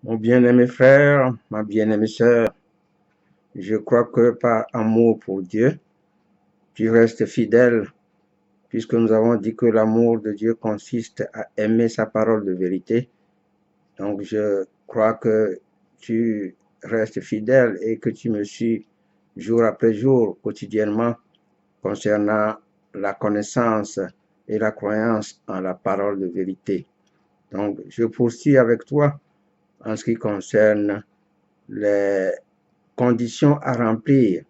Mon bien-aimé frère, ma bien-aimée sœur, je crois que par amour pour Dieu, tu restes fidèle, puisque nous avons dit que l'amour de Dieu consiste à aimer sa parole de vérité. Donc je crois que tu restes fidèle et que tu me suis jour après jour, quotidiennement, concernant la connaissance et la croyance en la parole de vérité. Donc je poursuis avec toi en ce qui concerne les conditions à remplir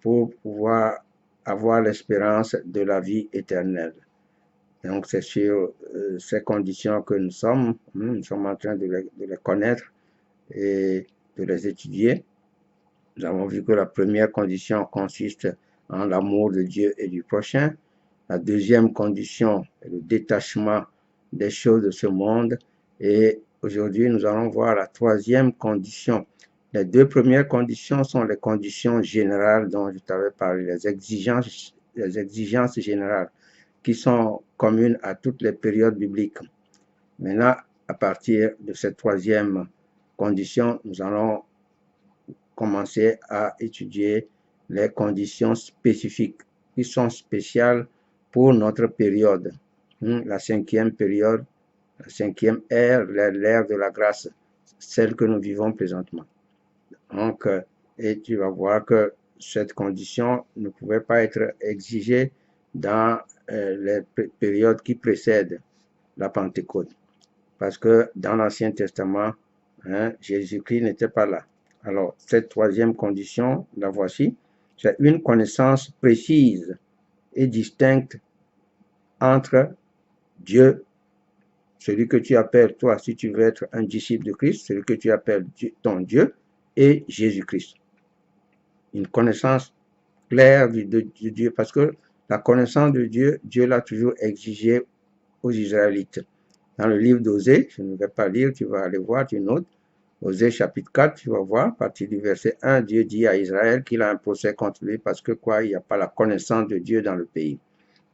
pour pouvoir avoir l'espérance de la vie éternelle. Donc c'est sur ces conditions que nous sommes en train de les connaître et de les étudier. Nous avons vu que la première condition consiste en l'amour de Dieu et du prochain. La deuxième condition est le détachement des choses de ce monde. Et aujourd'hui, nous allons voir la troisième condition. Les deux premières conditions sont les conditions générales dont je t'avais parlé, les exigences générales qui sont communes à toutes les périodes bibliques. Maintenant, à partir de cette troisième condition, nous allons commencer à étudier les conditions spécifiques qui sont spéciales pour notre période. La cinquième période, la cinquième ère, l'ère de la grâce, celle que nous vivons présentement. Donc, et tu vas voir que cette condition ne pouvait pas être exigée dans les périodes qui précèdent la Pentecôte. Parce que dans l'Ancien Testament, Jésus-Christ n'était pas là. Alors, cette troisième condition, la voici, c'est une connaissance précise et distincte entre Dieu, celui que tu appelles, toi, si tu veux être un disciple de Christ, celui que tu appelles ton Dieu, et Jésus-Christ. Une connaissance claire de Dieu, parce que la connaissance de Dieu, Dieu l'a toujours exigée aux Israélites. Dans le livre d'Osée, je ne vais pas lire, tu vas aller voir, tu notes, Osée chapitre 4, tu vas voir, à partir du verset 1, Dieu dit à Israël qu'il a un procès contre lui parce que quoi, il n'y a pas la connaissance de Dieu dans le pays.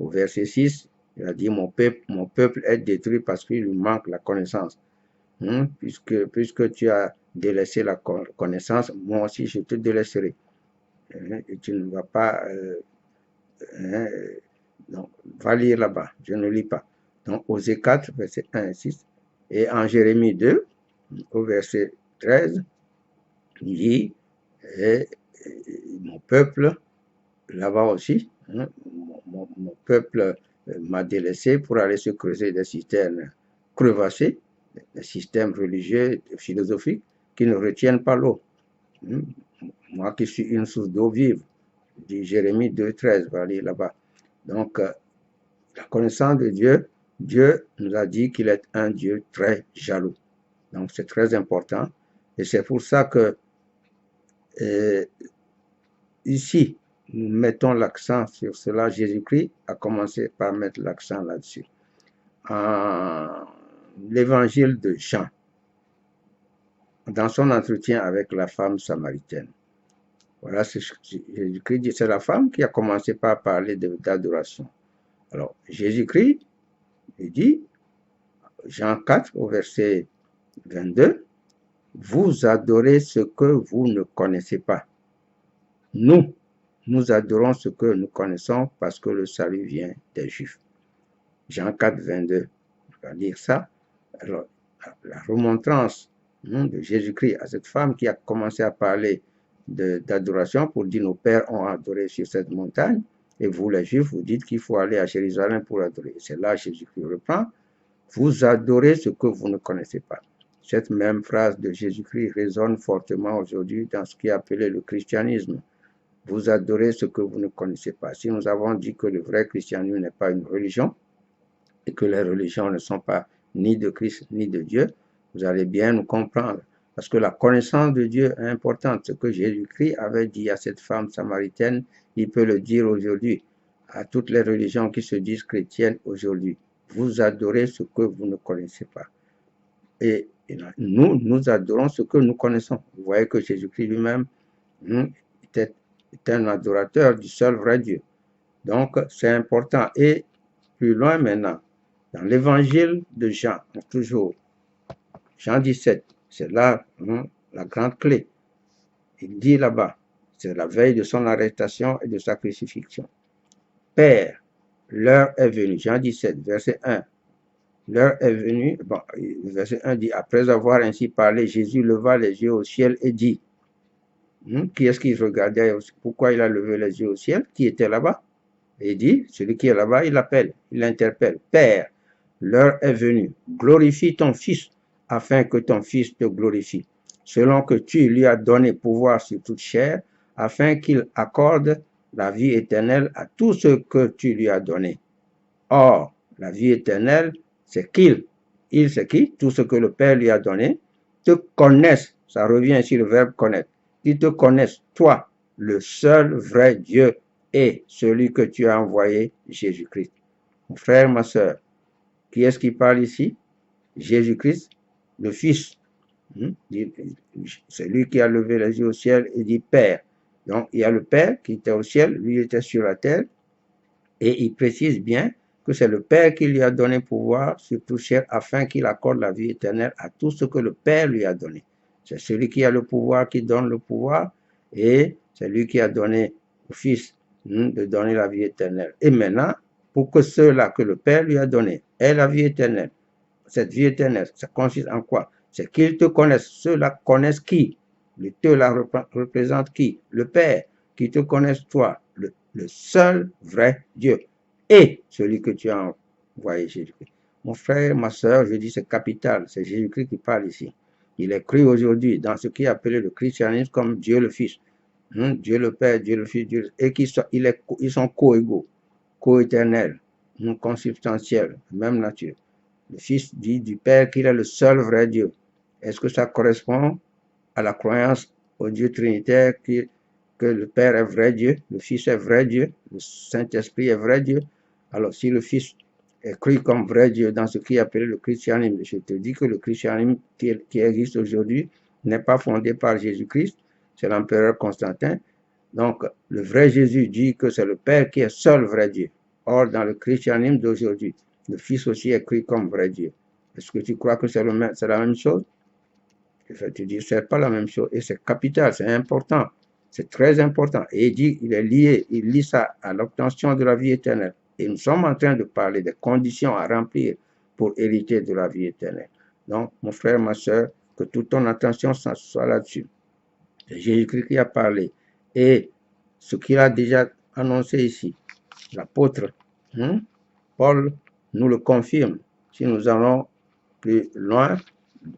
Au verset 6, il a dit, mon peuple est détruit parce qu'il lui manque la connaissance. Puisque tu as délaissé la connaissance, moi aussi je te délaisserai. Et tu ne vas pas... donc, va lire là-bas, je ne lis pas. Donc, Osée 4, verset 1 et 6. Et en Jérémie 2, au verset 13, il dit, mon peuple, là-bas aussi, mon peuple m'a délaissé pour aller se creuser des citernes crevassées, des systèmes religieux, philosophiques, qui ne retiennent pas l'eau. Moi qui suis une source d'eau vive, dit Jérémie 2, 13, va lire là-bas. Donc, la connaissance de Dieu, Dieu nous a dit qu'il est un Dieu très jaloux. Donc, c'est très important. Et c'est pour ça que ici, nous mettons l'accent sur cela. Jésus-Christ a commencé par mettre l'accent là-dessus. En l'évangile de Jean, dans son entretien avec la femme samaritaine. Voilà, Jésus-Christ dit, c'est la femme qui a commencé par parler d'adoration. Alors, Jésus-Christ, il dit, Jean 4, au verset 22, vous adorez ce que vous ne connaissez pas. Nous adorons ce que nous connaissons parce que le salut vient des Juifs. Jean 4, 22, on va lire ça. Alors, la remontrance de Jésus-Christ à cette femme qui a commencé à parler d'adoration pour dire nos pères ont adoré sur cette montagne et vous les Juifs vous dites qu'il faut aller à Jérusalem pour adorer. C'est là Jésus-Christ reprend. Vous adorez ce que vous ne connaissez pas. Cette même phrase de Jésus-Christ résonne fortement aujourd'hui dans ce qui est appelé le christianisme. Vous adorez ce que vous ne connaissez pas. Si nous avons dit que le vrai christianisme n'est pas une religion et que les religions ne sont pas ni de Christ ni de Dieu, vous allez bien nous comprendre. Parce que la connaissance de Dieu est importante. Ce que Jésus-Christ avait dit à cette femme samaritaine, il peut le dire aujourd'hui à toutes les religions qui se disent chrétiennes aujourd'hui. Vous adorez ce que vous ne connaissez pas. Et nous adorons ce que nous connaissons. Vous voyez que Jésus-Christ lui-même était un adorateur du seul vrai Dieu. Donc, c'est important. Et plus loin maintenant, dans l'évangile de Jean, toujours, Jean 17, C'est là la grande clé. Il dit là-bas, c'est la veille de son arrestation et de sa crucifixion. Père, l'heure est venue. Jean 17, verset 1. L'heure est venue. Bon, verset 1 dit, après avoir ainsi parlé, Jésus leva les yeux au ciel et dit, qui est-ce qu'il regardait? Pourquoi il a levé les yeux au ciel? Qui était là-bas? Et il dit, celui qui est là-bas, il appelle, il interpelle. Père, l'heure est venue. Glorifie ton Fils, afin que ton Fils te glorifie, selon que tu lui as donné pouvoir sur toute chair, afin qu'il accorde la vie éternelle à tout ce que tu lui as donné. Or, la vie éternelle, c'est qu'il. Il, c'est qui? Tout ce que le Père lui a donné. Te connaissent. Ça revient ici le verbe connaître. Qu'ils te connaissent, toi, le seul vrai Dieu, et celui que tu as envoyé, Jésus-Christ. Mon frère, ma soeur, qui est-ce qui parle ici? Jésus-Christ, le Fils. C'est lui qui a levé les yeux au ciel et dit Père. Donc, il y a le Père qui était au ciel, lui était sur la terre, et il précise bien que c'est le Père qui lui a donné pouvoir sur toute chair afin qu'il accorde la vie éternelle à tout ce que le Père lui a donné. C'est celui qui a le pouvoir qui donne le pouvoir, et c'est lui qui a donné au Fils de donner la vie éternelle. Et maintenant, pour que ceux-là que le Père lui a donné aient la vie éternelle, cette vie éternelle, ça consiste en quoi? C'est qu'ils te connaissent. Ceux-là connaissent qui? Le te-là représente qui? Le Père, qui te connaissent toi, le seul vrai Dieu, et celui que tu as envoyé, Jésus-Christ. Mon frère, ma soeur, je dis c'est capital, c'est Jésus-Christ qui parle ici. Il est cru aujourd'hui dans ce qui est appelé le christianisme comme Dieu le Fils. Dieu le Père, Dieu le Fils, Dieu, et ils sont co-égaux, co-éternels, consubstantiels, même nature. Le Fils dit du Père qu'il est le seul vrai Dieu. Est-ce que ça correspond à la croyance au Dieu trinitaire que le Père est vrai Dieu, le Fils est vrai Dieu, le Saint-Esprit est vrai Dieu? Alors si le Fils est cru comme vrai Dieu dans ce qui est appelé le christianisme, je te dis que le christianisme qui existe aujourd'hui n'est pas fondé par Jésus-Christ, c'est l'empereur Constantin. Donc le vrai Jésus dit que c'est le Père qui est seul vrai Dieu. Or dans le christianisme d'aujourd'hui, le Fils aussi est cru comme vrai Dieu. Est-ce que tu crois que c'est la même chose? Je vais te dire, c'est pas la même chose. Et c'est capital, c'est important. C'est très important. Et il dit, il est lié, il lie ça à l'obtention de la vie éternelle. Et nous sommes en train de parler des conditions à remplir pour hériter de la vie éternelle. Donc, mon frère, ma soeur, que toute ton attention soit là-dessus. C'est Jésus-Christ qui a parlé. Et ce qu'il a déjà annoncé ici, l'apôtre Paul nous le confirme. Si nous allons plus loin,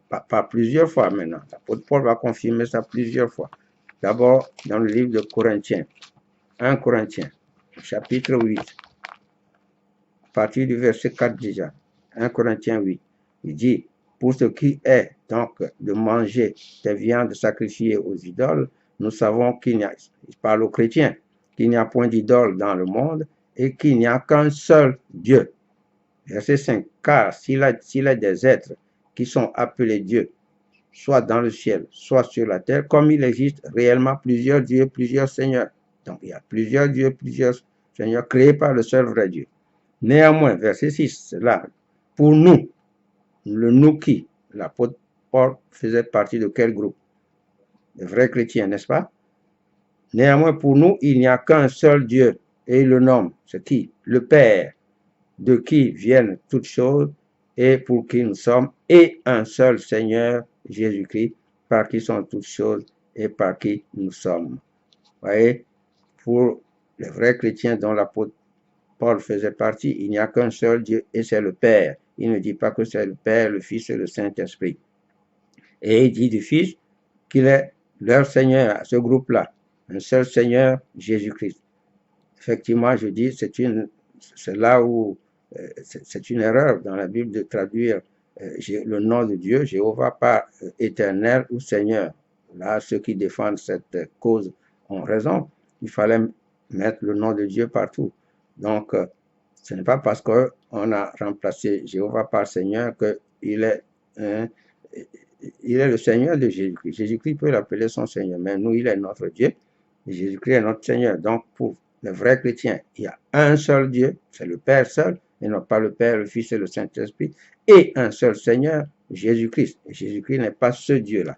pas plusieurs fois maintenant, l'apôtre Paul va confirmer ça plusieurs fois. D'abord, dans le livre de Corinthiens, 1 Corinthiens, chapitre 8, à partir du verset 4 déjà, 1 Corinthiens 8, il dit, pour ce qui est donc de manger des viandes sacrifiées aux idoles, nous savons qu'il n'y a, il parle aux chrétiens, qu'il n'y a point d'idole dans le monde et qu'il n'y a qu'un seul Dieu. Verset 5, car s'il est des êtres qui sont appelés Dieu, soit dans le ciel, soit sur la terre, comme il existe réellement plusieurs dieux, plusieurs seigneurs. Donc il y a plusieurs dieux, plusieurs seigneurs créés par le seul vrai Dieu. Néanmoins, verset 6, c'est là, pour nous, le nous qui, l'apôtre Paul faisait partie de quel groupe? Les vrais chrétiens, n'est-ce pas? Néanmoins, pour nous, il n'y a qu'un seul Dieu, et il le nomme, c'est qui? Le Père, de qui viennent toutes choses, et pour qui nous sommes, et un seul Seigneur, Jésus-Christ, par qui sont toutes choses, et par qui nous sommes. Vous voyez, pour les vrais chrétiens dont l'apôtre Paul faisait partie, il n'y a qu'un seul Dieu, et c'est le Père. Il ne dit pas que c'est le Père, le Fils et le Saint-Esprit. Et il dit du Fils qu'il est leur Seigneur, à ce groupe-là, un seul Seigneur, Jésus-Christ. Effectivement, je dis, c'est là où c'est une erreur dans la Bible de traduire le nom de Dieu, Jéhovah, par éternel ou Seigneur. Là, ceux qui défendent cette cause ont raison. Il fallait mettre le nom de Dieu partout. Donc, ce n'est pas parce qu'on a remplacé Jéhovah par Seigneur qu'il est, il est le Seigneur de Jésus-Christ. Jésus-Christ peut l'appeler son Seigneur, mais nous, il est notre Dieu. Et Jésus-Christ est notre Seigneur. Donc, pour les vrais chrétiens, il y a un seul Dieu, c'est le Père seul, et non pas le Père, le Fils et le Saint-Esprit, et un seul Seigneur, Jésus-Christ. Et Jésus-Christ n'est pas ce Dieu-là.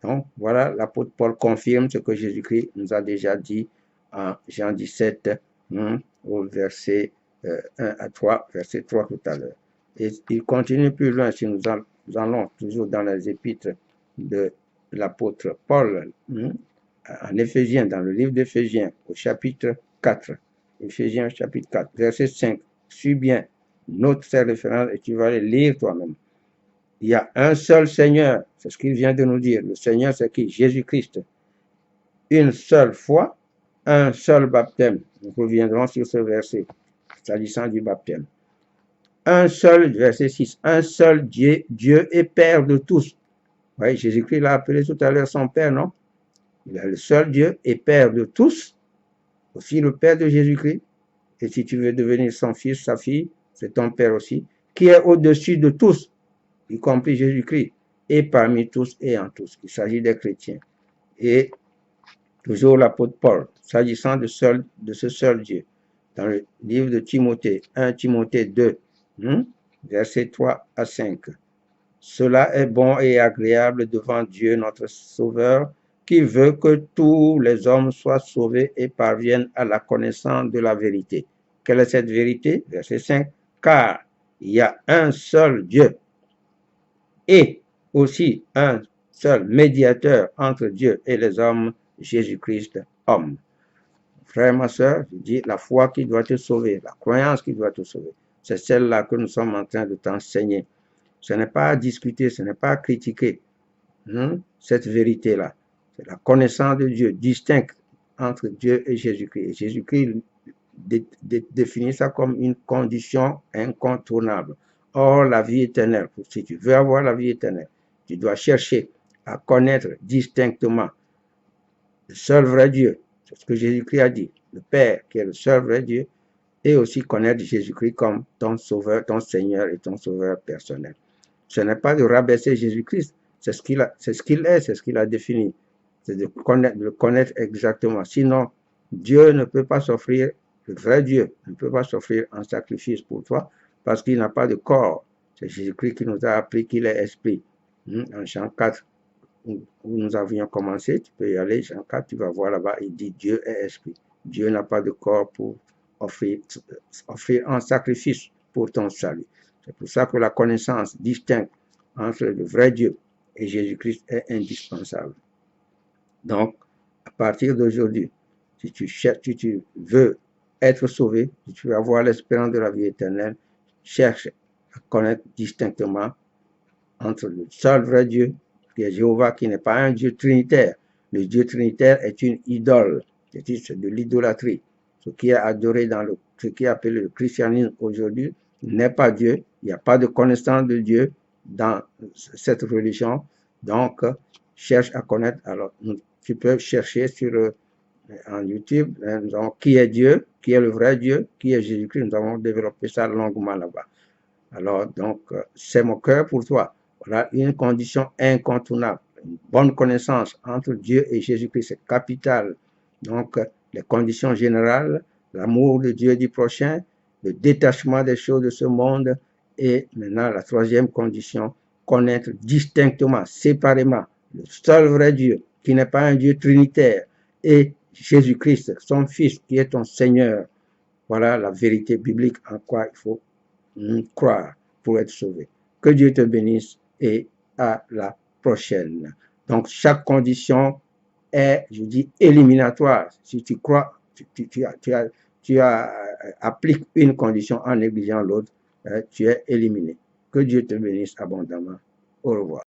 Donc, voilà, l'apôtre Paul confirme ce que Jésus-Christ nous a déjà dit en Jean 17, au verset 1 à 3, verset 3 tout à l'heure. Et il continue plus loin, si nous allons toujours dans les épîtres de l'apôtre Paul, en Éphésiens, dans le livre d'Éphésiens, au chapitre 4, Éphésiens chapitre 4, verset 5, suis bien, note ces références et tu vas les lire toi-même. Il y a un seul Seigneur, c'est ce qu'il vient de nous dire. Le Seigneur, c'est qui? Jésus-Christ. Une seule foi, un seul baptême. Nous reviendrons sur ce verset, s'agissant du baptême. Un seul, verset 6, un seul Dieu, Dieu et Père de tous. Oui, Jésus-Christ l'a appelé tout à l'heure son Père, non? Il est le seul Dieu et Père de tous, aussi le Père de Jésus-Christ. Et si tu veux devenir son fils, sa fille, c'est ton Père aussi, qui est au-dessus de tous, y compris Jésus-Christ, et parmi tous et en tous. Il s'agit des chrétiens. Et toujours l'apôtre Paul, s'agissant de ce seul Dieu, dans le livre de Timothée, 1 Timothée 2, versets 3 à 5. Cela est bon et agréable devant Dieu notre Sauveur, qui veut que tous les hommes soient sauvés et parviennent à la connaissance de la vérité. Quelle est cette vérité? Verset 5. Car il y a un seul Dieu et aussi un seul médiateur entre Dieu et les hommes, Jésus-Christ, homme. Frère, ma soeur, je dis, la foi qui doit te sauver, la croyance qui doit te sauver, c'est celle-là que nous sommes en train de t'enseigner. Ce n'est pas à discuter, ce n'est pas à critiquer cette vérité-là. C'est la connaissance de Dieu, distincte entre Dieu et Jésus-Christ. Et Jésus-Christ définit ça comme une condition incontournable. Or, la vie éternelle, si tu veux avoir la vie éternelle, tu dois chercher à connaître distinctement le seul vrai Dieu. C'est ce que Jésus-Christ a dit. Le Père, qui est le seul vrai Dieu, et aussi connaître Jésus-Christ comme ton Sauveur, ton Seigneur et ton Sauveur personnel. Ce n'est pas de rabaisser Jésus-Christ, c'est ce qu'il est, c'est ce qu'il a défini. C'est de le connaître exactement. Sinon, Dieu ne peut pas s'offrir, le vrai Dieu ne peut pas s'offrir un sacrifice pour toi parce qu'il n'a pas de corps. C'est Jésus-Christ qui nous a appris qu'il est esprit. En Jean 4, où nous avions commencé, tu peux y aller, Jean 4, tu vas voir là-bas, il dit Dieu est esprit. Dieu n'a pas de corps pour offrir un sacrifice pour ton salut. C'est pour ça que la connaissance distincte entre le vrai Dieu et Jésus-Christ est indispensable. Donc, à partir d'aujourd'hui, si tu veux être sauvé, si tu veux avoir l'espérance de la vie éternelle, cherche à connaître distinctement entre le seul vrai Dieu, qui est Jéhovah, qui n'est pas un Dieu trinitaire. Le Dieu trinitaire est une idole, c'est de l'idolâtrie. Ce qui est adoré ce qui est appelé le christianisme aujourd'hui n'est pas Dieu. Il n'y a pas de connaissance de Dieu dans cette religion. Donc, cherche à connaître. Alors, tu peux chercher en YouTube, nous avons qui est Dieu, qui est le vrai Dieu, qui est Jésus-Christ. Nous avons développé ça longuement là-bas. Alors, donc, c'est mon cœur pour toi. Voilà une condition incontournable. Une bonne connaissance entre Dieu et Jésus-Christ, c'est capital. Donc, les conditions générales, l'amour de Dieu et du prochain, le détachement des choses de ce monde, et maintenant la troisième condition, connaître distinctement, séparément, le seul vrai Dieu, qui n'est pas un Dieu trinitaire, et Jésus-Christ, son Fils, qui est ton Seigneur. Voilà la vérité biblique en quoi il faut croire pour être sauvé. Que Dieu te bénisse et à la prochaine. Donc, chaque condition est, je dis, éliminatoire. Si tu crois, tu appliques une condition en négligeant l'autre, tu es éliminé. Que Dieu te bénisse abondamment. Au revoir.